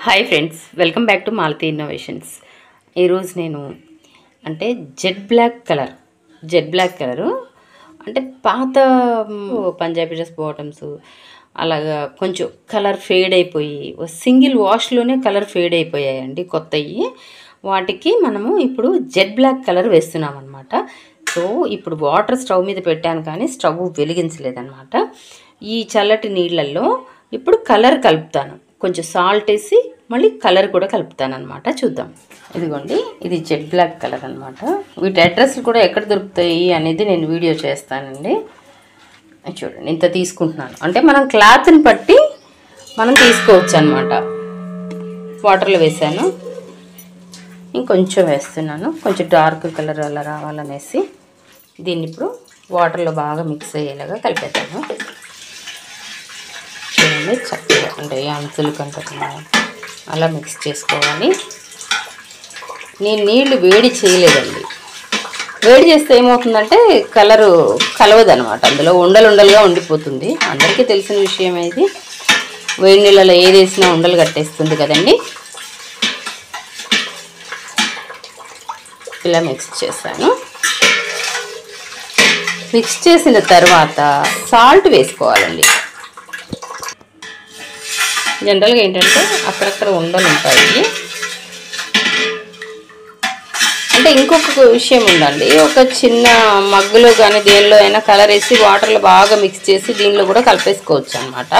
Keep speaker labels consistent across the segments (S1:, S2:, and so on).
S1: Hi friends, welcome back to Malathi innovations. ఈరోజు నేను అంటే జెడ్ బ్లాక్ కలరు అంటే పాత పంజాబీ డ్రెస్ బాటమ్స్ అలాగా కొంచెం కలర్ ఫేడ్ అయిపోయి సింగిల్ వాష్లోనే కలర్ ఫేడ్ అయిపోయాయండి కొత్తవి. వాటికి మనము ఇప్పుడు జెడ్ బ్లాక్ కలర్ వేస్తున్నాం అనమాట. సో ఇప్పుడు వాటర్ స్టవ్ మీద పెట్టాను కానీ స్టవ్ వెలిగించలేదన్నమాట. ఈ చల్లటి నీళ్ళల్లో ఇప్పుడు కలర్ కలుపుతాను, కొంచెం సాల్ట్ వేసి మళ్ళీ కలర్ కూడా కలుపుతాను అనమాట. చూద్దాం. ఇదిగోండి, ఇది జెడ్ బ్లాక్ కలర్ అనమాట. వీటి అడ్రస్లు కూడా ఎక్కడ దొరుకుతాయి అనేది నేను వీడియో చేస్తానండి. చూడండి, ఇంత తీసుకుంటున్నాను. అంటే మనం క్లాత్ని బట్టి మనం తీసుకోవచ్చు అనమాట. వాటర్లో వేసాను, ఇంకొంచెం వేస్తున్నాను, కొంచెం డార్క్ కలర్ అలా రావాలనేసి. దీన్ని ఇప్పుడు వాటర్లో బాగా మిక్స్ అయ్యేలాగా కలిపేద్దాము. చూడండి, చక్కగా అంటే అంచులు కంటున్నాయి, అలా మిక్స్ చేసుకోవాలి. నేను నీళ్లు వేడి చేయలేదండి. వేడి చేస్తే ఏమవుతుందంటే కలరు కలవదనమాట, అందులో ఉండలుగా ఉండిపోతుంది. అందరికీ తెలిసిన విషయం ఇది. వేడి నీళ్ళలో ఏది వేసినా ఉండలు కట్టేస్తుంది కదండి. ఇలా మిక్స్ చేశాను. మిక్స్ చేసిన తర్వాత సాల్ట్ వేసుకోవాలండి. జనరల్గా ఏంటంటే అక్కడక్కడ ఉండలు ఉంటాయి. అంటే ఇంకొక విషయం ఉందండి, ఒక చిన్న మగ్గులో కానీ దేనిలో అయినా కలర్ వేసి వాటర్లో బాగా మిక్స్ చేసి దీనిలో కూడా కలిపేసుకోవచ్చు అనమాట.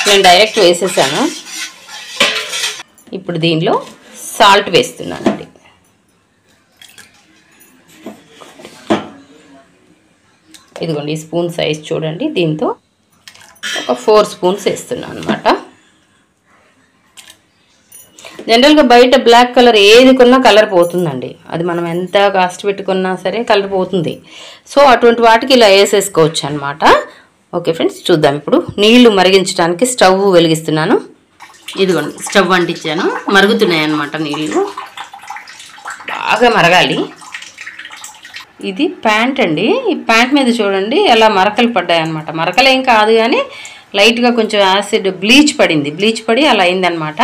S1: నేను డైరెక్ట్ వేసేసాను. ఇప్పుడు దీనిలో సాల్ట్ వేస్తున్నానండి. ఇదిగోండి, ఈ స్పూన్ సైజ్ చూడండి. దీంతో ఒక 4 స్పూన్స్ వేస్తున్నాను అనమాట. జనరల్గా బయట బ్లాక్ కలర్ ఏది కొన్నా కలర్ పోతుందండి. అది మనం ఎంత కాస్ట్ పెట్టుకున్నా సరే కలర్ పోతుంది. సో అటువంటి వాటికి ఇలా వేసేసుకోవచ్చు అనమాట. ఓకే ఫ్రెండ్స్, చూద్దాం. ఇప్పుడు నీళ్లు మరిగించడానికి స్టవ్ వెలిగిస్తున్నాను. ఇదిగోండి, స్టవ్ అంటించాను. మరుగుతున్నాయి అన్నమాట నీళ్ళు. బాగా మరగాలి. ఇది ప్యాంట్ అండి. ఈ ప్యాంట్ మీద చూడండి ఎలా మరకలు పడ్డాయి అనమాట. మరకలేం కాదు కానీ లైట్గా కొంచెం యాసిడ్ బ్లీచ్ పడి అలా అయిందనమాట.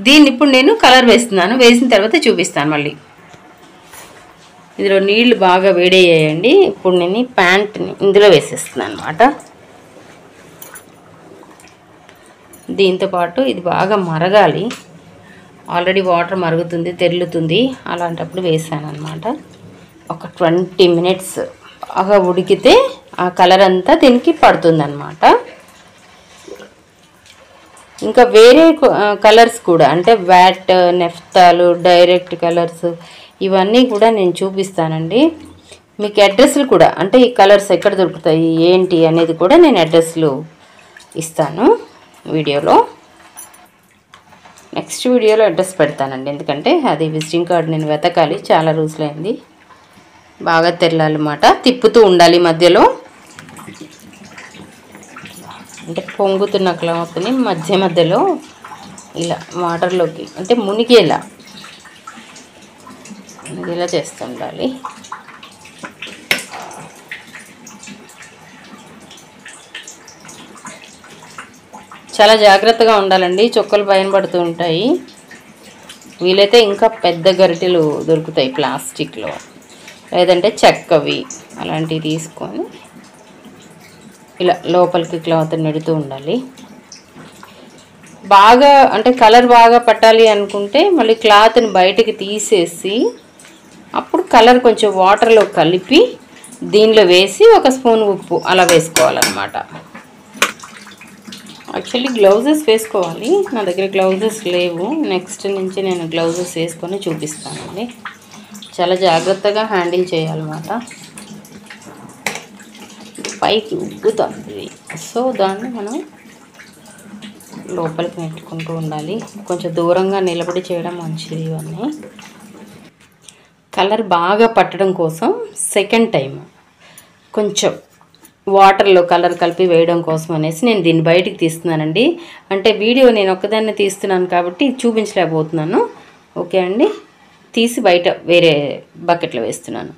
S1: దీన్ని ఇప్పుడు నేను కలర్ వేస్తున్నాను. వేసిన తర్వాత చూపిస్తాను మళ్ళీ. ఇందులో నీళ్లు బాగా వేడయ్యాయండి. ఇప్పుడు నేను ఈ ప్యాంట్ని ఇందులో వేసేస్తున్నాను అనమాట. దీంతోపాటు ఇది బాగా మరగాలి. ఆల్రెడీ వాటర్ మరుగుతుంది, తెరులుతుంది. అలాంటప్పుడు వేసాను అనమాట. ఒక 20 మినిట్స్ బాగా ఉడికితే ఆ కలర్ అంతా దీనికి పడుతుందన్నమాట. ఇంకా వేరే కలర్స్ కూడా అంటే వ్యాట్, నెఫ్తాలు, డైరెక్ట్ కలర్స్ ఇవన్నీ కూడా నేను చూపిస్తానండి. మీకు అడ్రస్లు కూడా అంటే ఈ కలర్స్ ఎక్కడ దొరుకుతాయి ఏంటి అనేది కూడా నేను అడ్రస్లు ఇస్తాను వీడియోలో. నెక్స్ట్ వీడియోలో అడ్రస్ పెడతానండి, ఎందుకంటే అది విజిటింగ్ కార్డ్ నేను వెతకాలి, చాలా రోజులైంది. బాగా తెరలాలన్నమాట. తిప్పుతూ ఉండాలి మధ్యలో. అంటే పొంగుతున్న క్లాత్ని మధ్యలో ఇలా వాటర్లోకి అంటే మునిగేలా చేస్తూ ఉండాలి. చాలా జాగ్రత్తగా ఉండాలండి, చొక్కలు పైన పడుతూ ఉంటాయి. వీలైతే ఇంకా పెద్ద గరిటెలు దొరుకుతాయి ప్లాస్టిక్లో, లేదంటే చెక్కవి, అలాంటివి తీసుకొని ఇలా లోపలికి క్లాత్ నెడుతూ ఉండాలి. బాగా అంటే కలర్ బాగా పట్టాలి అనుకుంటే మళ్ళీ క్లాత్ని బయటికి తీసేసి అప్పుడు కలర్ కొంచెం వాటర్లో కలిపి దీనిలో వేసి 1 స్పూన్ ఉప్పు అలా వేసుకోవాలన్నమాట. యాక్చువల్లీ గ్లౌజెస్ వేసుకోవాలి. నా దగ్గర గ్లౌజెస్ లేవు. నెక్స్ట్ నుంచి నేను గ్లౌజెస్ వేసుకొని చూపిస్తానండి. చాలా జాగ్రత్తగా హ్యాండిల్ చేయాలన్నమాట. పైకి ఉబ్బుతుంది, సో దాన్ని మనం లోపలికి నెట్టుకుంటూ ఉండాలి. కొంచెం దూరంగా నిలబడి చేయడం మంచిది. ఇవన్నీ కలర్ బాగా పట్టడం కోసం సెకండ్ టైం కొంచెం వాటర్లో కలర్ కలిపి వేయడం కోసం అనేసి నేను దీన్ని బయటికి తీస్తున్నానండి. అంటే వీడియో నేను ఒక్కదాన్ని తీస్తున్నాను కాబట్టి చూపించలేకపోతున్నాను. ఓకే అండి, తీసి బయట వేరే బకెట్లో వేస్తున్నాను.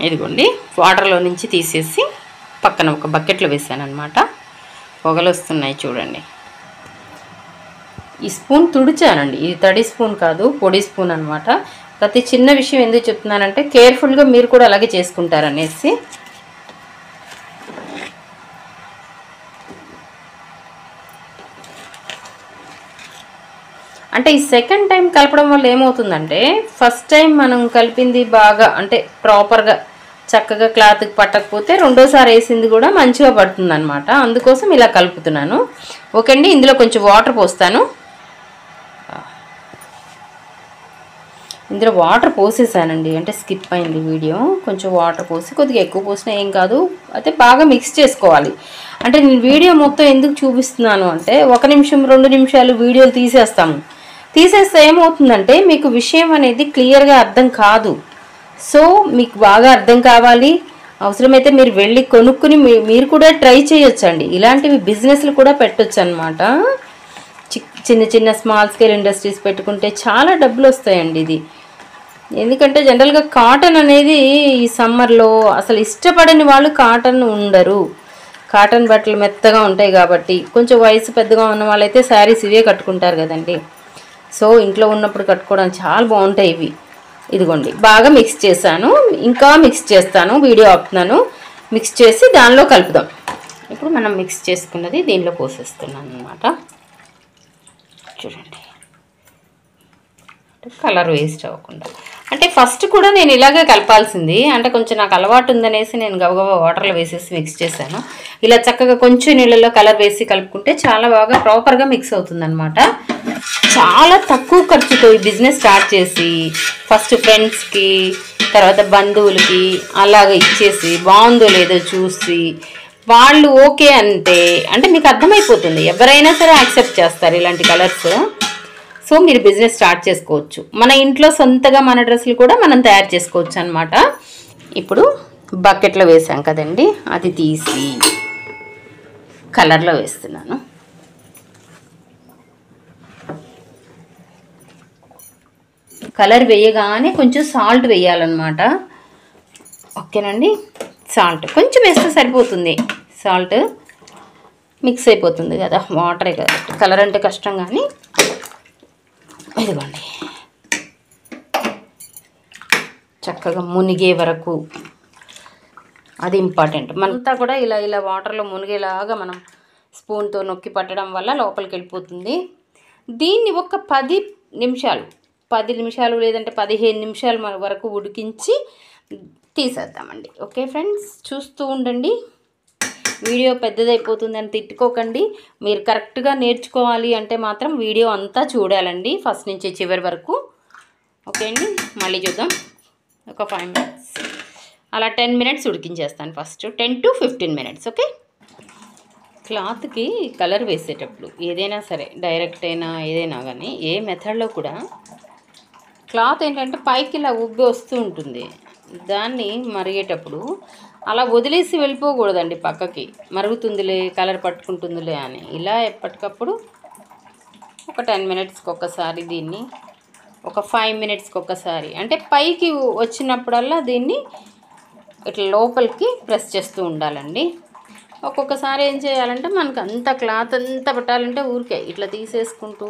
S1: ఇదిగోండి, వాటర్లో నుంచి తీసేసి పక్కన ఒక బకెట్లో వేసాను అనమాట. పొగలు వస్తున్నాయి చూడండి. ఈ స్పూన్ తుడిచానండి, ఇది తడి స్పూన్ కాదు, పొడి స్పూన్ అనమాట. ప్రతి చిన్న విషయం ఎందుకు చెప్తున్నానంటే కేర్ఫుల్గా మీరు కూడా అలాగే చేసుకుంటారనేసి. అంటే ఈ సెకండ్ టైం కలపడం వల్ల ఏమవుతుందంటే ఫస్ట్ టైం మనం కలిపింది బాగా అంటే ప్రాపర్గా చక్కగా క్లాత్కి పట్టకపోతే రెండోసారి వేసింది కూడా మంచిగా పడుతుంది అనమాట. అందుకోసం ఇలా కలుపుతున్నాను. ఓకే అండి, ఇందులో కొంచెం వాటర్ పోస్తాను. ఇందులో వాటర్ పోసేసానండి, అంటే స్కిప్ అయింది వీడియో. కొంచెం వాటర్ పోసి కొద్దిగా ఎక్కువ పోసినా ఏం కాదు, అయితే బాగా మిక్స్ చేసుకోవాలి. అంటే నేను వీడియో మొత్తం ఎందుకు చూపిస్తున్నాను అంటే 1 నిమిషం 2 నిమిషాలు వీడియోలు తీసేస్తే ఏమవుతుందంటే మీకు విషయం అనేది క్లియర్గా అర్థం కాదు. సో మీకు బాగా అర్థం కావాలి, అవసరమైతే మీరు వెళ్ళి కొనుక్కుని మీరు కూడా ట్రై చేయొచ్చండి. ఇలాంటివి బిజినెస్లు కూడా పెట్టొచ్చు అనమాట. చిన్న చిన్న స్మాల్ స్కేల్ ఇండస్ట్రీస్ పెట్టుకుంటే చాలా డబ్బులు వస్తాయండి ఇది. ఎందుకంటే జనరల్గా కాటన్ అనేది ఈ సమ్మర్లో అసలు ఇష్టపడని వాళ్ళు కాటన్ ఉండరు. కాటన్ బట్టలు మెత్తగా ఉంటాయి కాబట్టి, కొంచెం వయసు పెద్దగా ఉన్న వాళ్ళైతే శారీస్ ఇవే కట్టుకుంటారు కదండి. సో ఇంట్లో ఉన్నప్పుడు కట్టుకోవడానికి చాలా బాగుంటాయి ఇవి. ఇదిగోండి బాగా మిక్స్ చేశాను, ఇంకా మిక్స్ చేస్తాను, వీడియో ఆపుతున్నాను. మిక్స్ చేసి దానిలో కలుపుదాం. ఇప్పుడు మనం మిక్స్ చేసుకున్నది దీనిలో పోసేస్తున్నాను అనమాట. చూడండి, కలర్ వేస్ట్ అవ్వకుండా. అంటే ఫస్ట్ కూడా నేను ఇలాగే కలపాల్సింది, అంటే కొంచెం నాకు అలవాటు ఉందనేసి నేను గబగబా వాటర్లో వేసేసి మిక్స్ చేశాను. ఇలా చక్కగా కొంచెం నీళ్ళలో కలర్ వేసి కలుపుకుంటే చాలా బాగా ప్రాపర్గా మిక్స్ అవుతుంది అనమాట. చాలా తక్కువ ఖర్చుతో ఈ బిజినెస్ స్టార్ట్ చేసి ఫస్ట్ ఫ్రెండ్స్కి, తర్వాత బంధువులకి అలాగ ఇచ్చేసి బాగుందో లేదో చూసి వాళ్ళు ఓకే అంటే మీకు అర్థమైపోతుంది, ఎవరైనా సరే యాక్సెప్ట్ చేస్తారు ఇలాంటి కలర్స్. సో మీరు బిజినెస్ స్టార్ట్ చేసుకోవచ్చు. మన ఇంట్లో సొంతగా మన డ్రెస్సులు కూడా మనం తయారు చేసుకోవచ్చు అనమాట. ఇప్పుడు బకెట్లో వేసాం కదండి, అది తీసి కలర్లో వేస్తున్నాను. కలర్ వేయగానే కొంచెం సాల్ట్ వేయాలన్నమాట. ఓకేనండి, సాల్ట్ కొంచెం వేస్తే సరిపోతుంది. సాల్ట్ మిక్స్ అయిపోతుంది కదా, వాటరే కదా, కలర్ అంటే కష్టం. కానీ ఇదిగోండి చక్కగా మునిగే వరకు, అది ఇంపార్టెంట్. మనంతా కూడా ఇలా వాటర్లో మునిగేలాగా మనం స్పూన్తో నొక్కి పట్టడం వల్ల లోపలికి వెళ్ళిపోతుంది. దీన్ని ఒక 10 నిమిషాలు లేదంటే 15 నిమిషాల వరకు ఉడికించి తీసేద్దామండి. ఓకే ఫ్రెండ్స్, చూస్తూ ఉండండి. వీడియో పెద్దదైపోతుందని తిట్టుకోకండి. మీరు కరెక్ట్గా నేర్చుకోవాలి అంటే మాత్రం వీడియో అంతా చూడాలండి, ఫస్ట్ నుంచి చివరి వరకు. ఓకే అండి, మళ్ళీ చూద్దాం. ఒక 5 మినిట్స్ అలా 10 మినిట్స్ ఉడికించేస్తాను. First 10 to 15 minutes. ఓకే, క్లాత్కి కలర్ వేసేటప్పుడు ఏదైనా సరే, డైరెక్ట్ అయినా ఏదైనా కానీ ఏ మెథడ్లో కూడా క్లాత్ ఏంటంటే పైకి ఇలా ఉబ్బి వస్తూ ఉంటుంది. దాన్ని మరిగేటప్పుడు అలా వదిలేసి వెళ్ళిపోకూడదండి పక్కకి, మరుగుతుందిలే కలర్ పట్టుకుంటుందిలే అని. ఇలా ఎప్పటికప్పుడు ఒక 10 మినిట్స్కి ఒకసారి, దీన్ని ఒక 5 మినిట్స్కి ఒకసారి, అంటే పైకి వచ్చినప్పుడల్లా దీన్ని ఇట్లా లోపలికి ప్రెస్ చేస్తూ ఉండాలండి. ఒక్కొక్కసారి ఏం చేయాలంటే మనకు అంత క్లాత్ అంతా పెట్టాలంటే ఊరికే ఇట్లా తీసేసుకుంటూ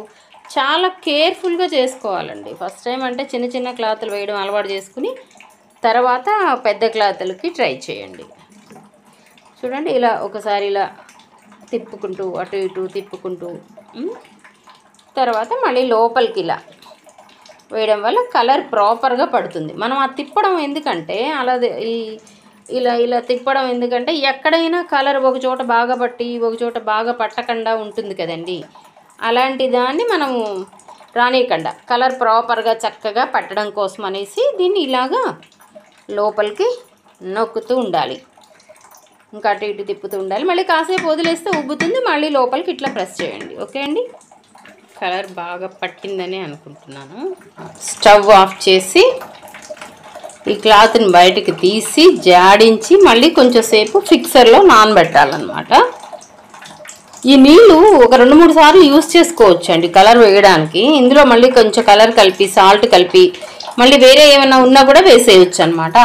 S1: చాలా కేర్ఫుల్గా చేసుకోవాలండి. ఫస్ట్ టైం అంటే చిన్న చిన్న క్లాతులు వేయడం అలవాటు చేసుకుని తర్వాత పెద్ద క్లాతులకి ట్రై చేయండి. చూడండి, ఇలా ఒకసారి ఇలా తిప్పుకుంటూ అటు ఇటు తిప్పుకుంటూ తర్వాత మళ్ళీ లోపలికి ఇలా వేయడం వల్ల కలర్ ప్రాపర్గా పడుతుంది. మనం ఆ తిప్పడం ఎందుకంటే ఇలా తిప్పడం ఎందుకంటే ఎక్కడైనా కలర్ ఒక చోట బాగా పట్టి ఒక చోట బాగా పట్టకుండా ఉంటుంది కదండి. అలాంటి దాన్ని మనము రానియకుండా కలర్ ప్రాపర్గా చక్కగా పట్టడం కోసం అనేసి దీన్ని ఇలాగా లోపలికి నొక్కుతూ ఉండాలి, ఇంకా అటు ఇటు తిప్పుతూ ఉండాలి. మళ్ళీ కాసేపు వదిలేస్తే ఉబ్బుతుంది, మళ్ళీ లోపలికి ఇట్లా ప్రెస్ చేయండి. ఓకే అండి, కలర్ బాగా పట్టిందని అనుకుంటున్నాను. స్టవ్ ఆఫ్ చేసి ఈ క్లాత్ని బయటికి తీసి జాడించి మళ్ళీ కొంచెం సేపు ఫిక్సర్లో నానబెట్టాలన్నమాట. ఈ నీళ్ళు ఒక 2-3 సార్లు యూజ్ చేసుకోవచ్చు అండి కలర్ వేయడానికి. ఇందులో మళ్ళీ కొంచెం కలర్ కలిపి సాల్ట్ కలిపి మళ్ళీ వేరే ఏమైనా ఉన్నా కూడా వేసేయచ్చు అనమాట.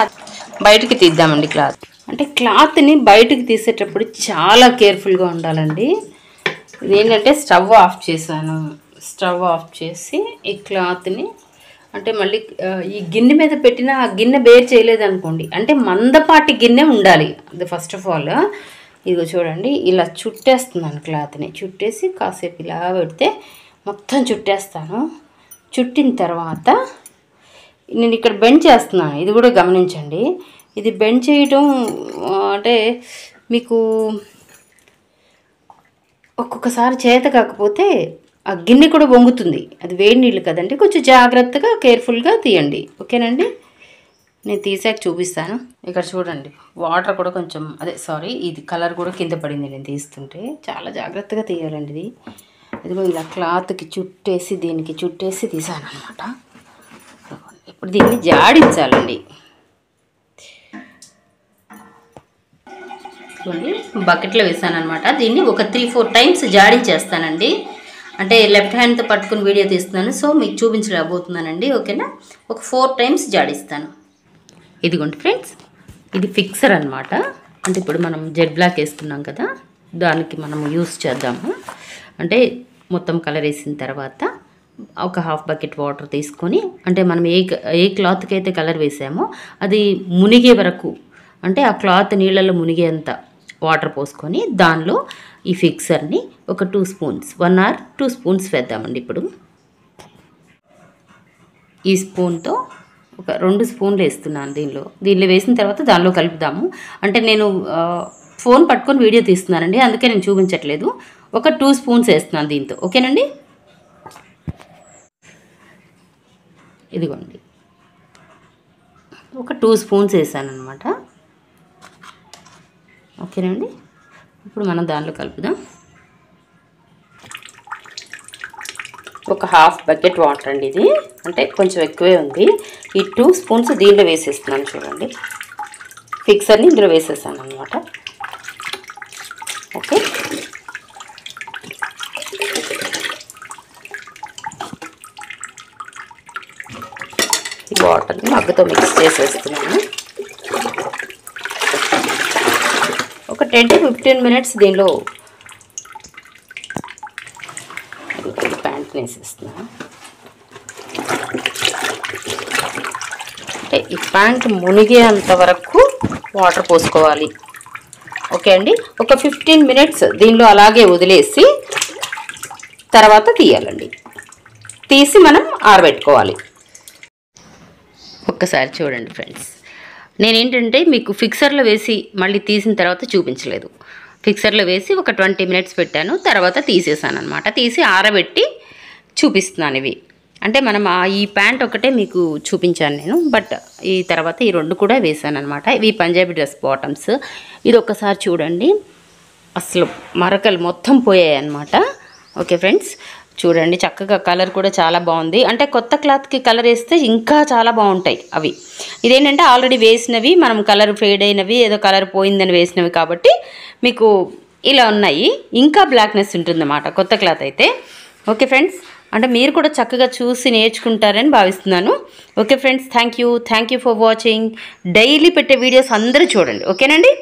S1: బయటికి తీద్దామండి క్లాత్. అంటే క్లాత్ని బయటికి తీసేటప్పుడు చాలా కేర్ఫుల్గా ఉండాలండి. ఇదేంటంటే స్టవ్ ఆఫ్ చేశాను, స్టవ్ ఆఫ్ చేసి ఈ క్లాత్ని అంటే మళ్ళీ ఈ గిన్నె మీద పెట్టిన ఆ గిన్నె బేర్ చేయలేదనుకోండి, అంటే మందపాటి గిన్నె ఉండాలి. అది ఫస్ట్ ఆఫ్ ఆల్ ఇదిగో చూడండి, ఇలా చుట్టేస్తున్నాను క్లాత్ని. చుట్టేసి కాసేపు ఇలా పెడితే మొత్తం చుట్టేస్తాను. చుట్టిన తర్వాత నేను ఇక్కడ బెండ్ చేస్తున్నాను, ఇది కూడా గమనించండి. ఇది బెండ్ చేయడం అంటే మీకు ఒక్కొక్కసారి చేత కాకపోతే ఆ గిన్నె కూడా వంగుతుంది. అది వేడి నీళ్ళు కదండి, కొంచెం జాగ్రత్తగా కేర్ఫుల్గా తీయండి. ఓకేనండి, నేను తీసాక చూపిస్తాను. ఇక్కడ చూడండి, వాటర్ కూడా కొంచెం ఇది కలర్ కూడా కింద పడింది నేను తీస్తుంటే. చాలా జాగ్రత్తగా తీయాలండి ఇది. ఇదిగో ఇలా క్లాత్కి చుట్టేసి దీనికి చుట్టేసి తీసాను అనమాట. ఇప్పుడు దీన్ని జాడించాలండి. చూడండి, బకెట్లో వేసాను అనమాట. దీన్ని ఒక 3-4 టైమ్స్ జాడించేస్తానండి. అంటే లెఫ్ట్ హ్యాండ్తో పట్టుకుని వీడియో తీస్తున్నాను, సో మీకు చూపించలేకపోతున్నానండి. ఓకేనా, ఒక 4 టైమ్స్ జాడిస్తాను. ఇదిగోండి ఫ్రెండ్స్, ఇది ఫిక్సర్ అనమాట. అంటే ఇప్పుడు మనం జెడ్ బ్లాక్ వేస్తున్నాం కదా, దానికి మనం యూస్ చేద్దాము. అంటే మొత్తం కలర్ వేసిన తర్వాత ఒక 1/2 బకెట్ వాటర్ తీసుకొని, అంటే మనం ఏ క్లాత్కి అయితే కలర్ వేసామో అది మునిగే వరకు, అంటే ఆ క్లాత్ నీళ్ళలో మునిగేంత వాటర్ పోసుకొని దానిలో ఈ ఫిక్సర్ని ఒక 2 స్పూన్స్ 1 or 2 స్పూన్స్ వేద్దామండి. ఇప్పుడు ఈ స్పూన్తో ఒక 2 స్పూన్లు వేస్తున్నాను దీనిలో వేసిన తర్వాత దానిలో కలుపుదాము. అంటే నేను ఫోన్ పట్టుకొని వీడియో తీస్తున్నానండి, అందుకే నేను చూపించట్లేదు. ఒక 2 స్పూన్స్ వేస్తున్నాను దీంతో. ఓకేనండి, ఇదిగోండి ఒక 2 స్పూన్స్ వేసాను అనమాట. ఓకేనండి, ఇప్పుడు మనం దానిలో కలుపుదాం. ఒక 1/2 బకెట్ వాటర్ అండి ఇది, అంటే కొంచెం ఎక్కువే ఉంది. ఈ 2 స్పూన్స్ దీనిలో వేసేస్తున్నాను. చూడండి, ఫిక్సర్ని ఇందులో వేసేసాను అనమాట. ఓకే, ఈ వాటర్ని మగ్గతో మిక్స్ చేసేస్తున్నాను. ఒక 10 to 15 మినిట్స్ దీనిలో ప్యాంట్ని వేసేస్తున్నాను. అంటే ఈ ప్యాంట్ మునిగేంత వరకు వాటర్ పోసుకోవాలి. ఓకే అండి, ఒక 15 మినిట్స్ దీనిలో అలాగే వదిలేసి తర్వాత తీయాలండి. తీసి మనం ఆరబెట్టుకోవాలి. ఒక్కసారి చూడండి ఫ్రెండ్స్, నేనేంటంటే మీకు ఫిక్సర్లో వేసి మళ్ళీ తీసిన తర్వాత చూపించలేదు. ఫిక్సర్లో వేసి ఒక 20 మినిట్స్ పెట్టాను, తర్వాత తీసేసాను అనమాట. తీసి ఆరబెట్టి చూపిస్తున్నాను ఇవి. అంటే మనం ఈ ప్యాంట్ ఒకటే మీకు చూపించాను నేను, బట్ ఈ తర్వాత ఈ 2 కూడా వేసాను అనమాట. ఇవి పంజాబీ డ్రెస్ బాటమ్స్. ఇది ఒక్కసారి చూడండి, అసలు మరకలు మొత్తం పోయాయి అనమాట. ఓకే ఫ్రెండ్స్, చూడండి చక్కగా కలర్ కూడా చాలా బాగుంది. అంటే కొత్త క్లాత్కి కలర్ వేస్తే ఇంకా చాలా బాగుంటాయి అవి. ఇదేంటంటే ఆల్రెడీ వేసినవి, మనం కలర్ ఫేడ్ అయినవి, ఏదో కలర్ పోయిందని వేసినవి కాబట్టి మీకు ఇలా ఉన్నాయి. ఇంకా బ్లాక్నెస్ ఉంటుందన్నమాట కొత్త క్లాత్ అయితే. ఓకే ఫ్రెండ్స్, అంటే మీరు కూడా చక్కగా చూసి నేర్చుకుంటారని భావిస్తున్నాను. Okay friends, thank you for watching. Daily పెట్టే వీడియోస్ అందరూ చూడండి. ఓకేనండి.